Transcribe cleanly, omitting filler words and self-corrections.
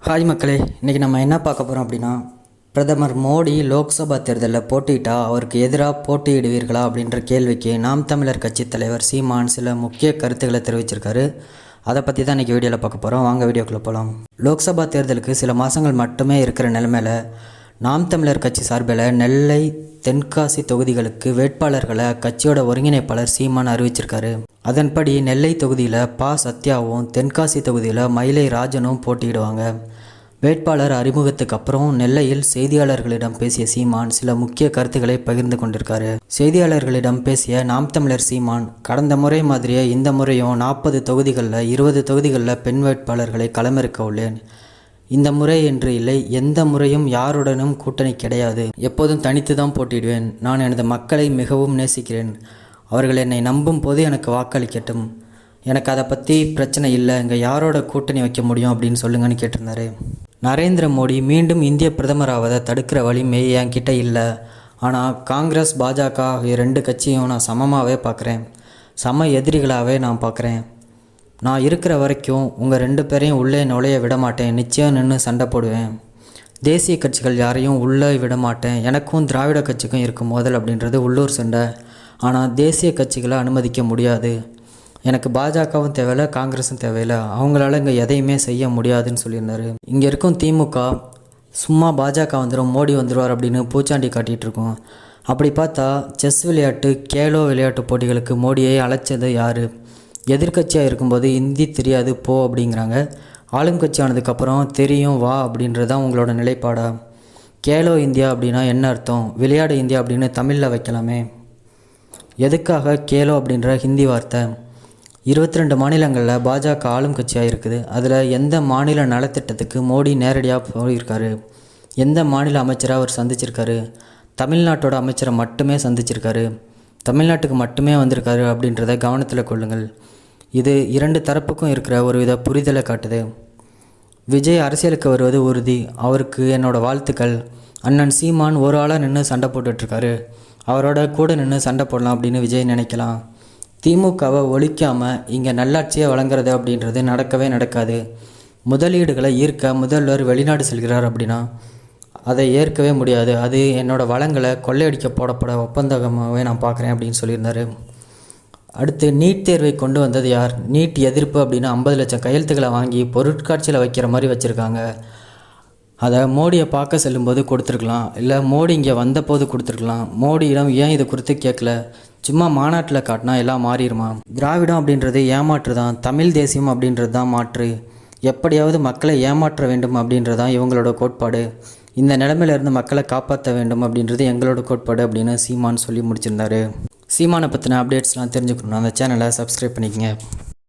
Hi மக்களே, இன்றைக்கி நம்ம என்ன பார்க்க போகிறோம் அப்படின்னா, பிரதமர் மோடி லோக்சபா தேர்தலில் போட்டியிட்டால் அவருக்கு எதிராக போட்டியிடுவீர்களா அப்படின்ற கேள்விக்கு நாம் தமிழர் கட்சி தலைவர் சீமான் சில முக்கிய கருத்துக்களை தெரிவிச்சிருக்காரு. அதை பற்றி தான் இன்றைக்கி வீடியோவில் பார்க்க போகிறோம். வாங்க வீடியோக்குள்ளே போகலாம். லோக்சபா தேர்தலுக்கு சில மாதங்கள் மட்டுமே இருக்கிற நிலைமையில் நாம் தமிழர் கட்சி சார்பில் நெல்லை, தென்காசி தொகுதிகளுக்கு வேட்பாளர்களை கட்சியோட ஒருங்கிணைப்பாளர் சீமான் அறிவிச்சிருக்காரு. அதன்படி நெல்லை தொகுதியில் சத்யாவும், தென்காசி தொகுதியில் மயிலை ராஜனும் போட்டியிடுவாங்க. வேட்பாளர் அறிமுகத்துக்கு அப்புறம் நெல்லையில் செய்தியாளர்களிடம் பேசிய சீமான் சில முக்கிய கருத்துக்களை பகிர்ந்து கொண்டிருக்காரு. செய்தியாளர்களிடம் பேசிய நாம் தமிழர் சீமான், கடந்த முறை மாதிரியே இந்த முறையும் 40 தொகுதிகளில் 20 தொகுதிகளில் பெண் வேட்பாளர்களை களமிறக்க உள்ளேன். இந்த முறை என்று இல்லை, எந்த முறையும் யாருடனும் கூட்டணி கிடையாது. எப்போதும் தனித்து தான் போட்டியிடுவேன். நான் எனது மக்களை மிகவும் நேசிக்கிறேன். அவர்கள் என்னை நம்பும் போது எனக்கு வாக்களிக்கட்டும். எனக்கு அதை பற்றி பிரச்சனை இல்லை. இங்கே யாரோட கூட்டணி வைக்க முடியும் அப்படின்னு சொல்லுங்கன்னு கேட்டிருந்தாரு. நரேந்திர மோடி மீண்டும் இந்திய பிரதமராவதை தடுக்கிற வலிமை என்கிட்ட இல்லை. ஆனால் காங்கிரஸ், பாஜக ஆகிய 2 கட்சியும் நான் சமமாகவே பார்க்குறேன். சம எதிரிகளாகவே நான் பார்க்குறேன். நான் இருக்கிற வரைக்கும் உங்கள் 2 பேரையும் உள்ளே நுழைய விட மாட்டேன். நிச்சயம் நின்று சண்டை போடுவேன். தேசிய கட்சிகள் யாரையும் உள்ளே விட மாட்டேன். எனக்கும் திராவிட கட்சிக்கும் இருக்கும் மோதல் அப்படின்றது உள்ளூர் சண்டை. ஆனால் தேசிய கட்சிகளை அனுமதிக்க முடியாது. எனக்கு பாஜகவும் தேவையில்லை, காங்கிரஸும் தேவையில்லை. அவங்களால இங்கே எதையுமே செய்ய முடியாதுன்னு சொல்லியிருந்தாரு. இங்கே இருக்கும் திமுக சும்மா பாஜக வந்துடும், மோடி வந்துடுவார் அப்படின்னு பூச்சாண்டி காட்டிகிட்டு இருக்கோம். அப்படி பார்த்தா செஸ் விளையாட்டு, கேலோ விளையாட்டு போட்டிகளுக்கு மோடியை அழைச்சது யார்? எதிர்கட்சியாக இருக்கும்போது ஹிந்தி தெரியாது போ அப்படிங்கிறாங்க. ஆளும் கட்சி ஆனதுக்கப்புறம் தெரியும் வா அப்படின்றது தான் உங்களோட நிலைப்பாடா? கேலோ இந்தியா அப்படின்னா என்ன அர்த்தம்? விளையாடு இந்தியா அப்படின்னு தமிழில் வைக்கலாமே. எதுக்காக கேலோ அப்படின்ற ஹிந்தி வார்த்தை? 22 மாநிலங்களில் பாஜக ஆளும் கட்சியாக இருக்குது. அதில் எந்த மாநில நலத்திட்டத்துக்கு மோடி நேரடியாக போயிருக்காரு? எந்த மாநில அமைச்சரை அவர் சந்திச்சிருக்காரு? தமிழ்நாட்டோட அமைச்சரை மட்டுமே சந்திச்சிருக்காரு. தமிழ்நாட்டுக்கு மட்டுமே வந்திருக்காரு அப்படின்றத கவனத்தில் கொள்ளுங்கள். இது 2 தரப்புக்கும் இருக்கிற ஒரு வித புரிதலை காட்டுது. விஜய் அரசியலுக்கு வருவது உறுதி. அவருக்கு என்னோடய வாழ்த்துக்கள். அண்ணன் சீமான் ஒரு ஆளாக நின்று சண்டை போட்டுட்ருக்காரு. அவரோட கூட நின்று சண்டை போடலாம் அப்படின்னு விஜய் நினைக்கலாம். திமுகவை ஒழிக்காமல் இங்கே நல்லாட்சியை வழங்குறது அப்படின்றது நடக்கவே நடக்காது. முதலீடுகளை ஈர்க்க முதல்வர் வெளிநாடு செல்கிறார் அப்படின்னா அதை ஏற்கவே முடியாது. அது என்னோடய வளங்களை கொள்ளையடிக்க போடப்பட ஒப்பந்தமாகவே நான் பார்க்குறேன் அப்படின்னு சொல்லியிருந்தார். அடுத்து நீட் தேர்வை கொண்டு வந்தது யார்? நீட் எதிர்ப்பு அப்படின்னு 50 லட்சம் கையெழுத்துக்களை வாங்கி பொருட்காட்சியில் வைக்கிற மாதிரி வச்சுருக்காங்க. அதை மோடியை பார்க்க செல்லும்போது கொடுத்துருக்கலாம், இல்லை மோடி இங்கே வந்தபோது கொடுத்துருக்கலாம். மோடியிடம் ஏன் இது குறித்து கேட்கல? சும்மா மாநாட்டில் காட்டினா எல்லாம் மாறிடுமா? திராவிடம் அப்படின்றது ஏமாற்று தான். தமிழ் தேசியம் அப்படின்றது தான் மாற்று. எப்படியாவது மக்களை ஏமாற்ற வேண்டும் அப்படின்றது தான் இவங்களோட கோட்பாடு. இந்த நிலைமையிலேருந்து மக்களை காப்பாற்ற வேண்டும் அப்படின்றது எங்களோட கோட்பாடு அப்படின்னு சீமான் சொல்லி முடிச்சிருந்தாரு. சீமானை பற்றின அப்டேட்ஸ்லாம் தெரிஞ்சுக்கணும், அந்த சேனலை சப்ஸ்கிரைப் பண்ணிக்கங்க.